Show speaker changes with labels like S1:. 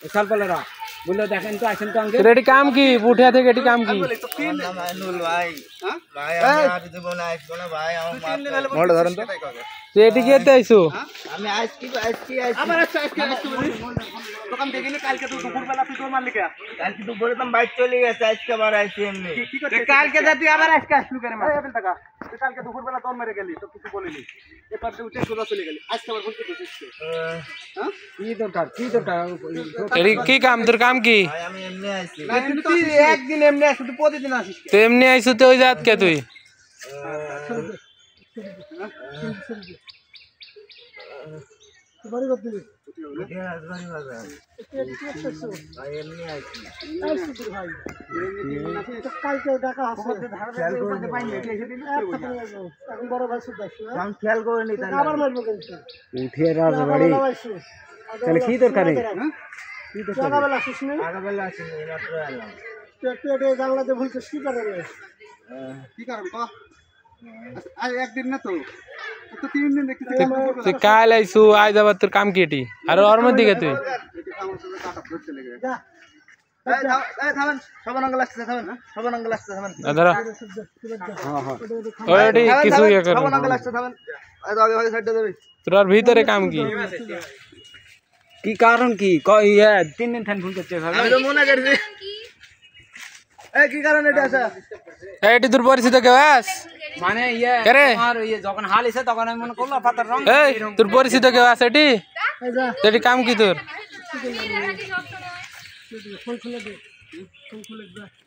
S1: साल पलरा बोलो देखें तो आइसन तो अंगे
S2: रेडी काम की उठे थे गेटी काम की
S3: भाई आज तो बोला भाई हम मोड़ धरन तो
S2: रेडी केते आइसु
S3: আমি আজকে
S1: আমার আজকে তো কাম দেখিনি কালকে তো দুপুর বেলা তুই তো মারলি কে
S3: কালকে তো বলে তুমি বাইক চলে গেছে আজকে আবার আইছি এমনি
S1: কি করতে কালকে যা তুই আবার আজকে আসলু কেন মার এই টাকা তুই কালকে দুপুর বেলা তোর মেরে গেলি তো কিছু বলিনি এবার তুই উঠে সোজা চলে গেলি আজকে আবার বলতে দিছিস হ্যাঁ কি দরকার
S2: रेडी की काम তোর কাম কি
S3: ভাই আমি এমনি আইছি
S1: তুই একদিন এমনি আসিস তুই প্রতিদিন আসিস
S2: তো এমনি আইসু তো ওই জাত কে তুই
S3: বাড়ি করতে ভাই এমনি আইছি
S1: ভাই কালকে টাকা আছে খেয়াল করতে পাইনি এখন বড় ভাই সুদ আসছে
S3: আমি খেয়াল করিনি তাহলে
S1: আবার মারবো কিন্তু
S4: উঠে রাজবাড়ি তাহলে কি দরকার
S1: কি তো সকালবেলা আসিস না
S3: আগাবেলা আসিনি মাত্র এলাম
S1: পেটে জানলাতে ভুলছিস কি কারণে কি কারণ কো আজ একদিন না তো তো 3 দিন দেখতে
S2: তুই কাল আইসু আজ আবার তোর কাম কি এটি আর ওর মধ্যে কে তুই
S1: আমার সাথে কাটা ধরে চলে গেছে যা এই থামেন সবান আঙ্গল আসছে থামেন সবান আঙ্গল আসছে থামেন
S2: আদারা হ্যাঁ ওডি কিছু ইয়ে কর
S1: সবান আঙ্গল আসছে থামেন এই আগে আগে সাইডে যাবে
S2: তোর আর ভিতরে কাম কি
S4: कारण की ये 3 दिन थान फोन करते
S1: আমি তো মনে করছি এই কি কারণে এটা আসা
S2: এটি তোর পরিচিত কে বাস
S4: माने ये
S2: करे
S4: তোমার ये যখন হাল এসে তখন আমি মনে করলাম পাতার রং
S2: এই তোর পরিচিত কে বাস এটি এটি কাম কি তোর
S1: ফোন খুলে দে ফোন খুলে দে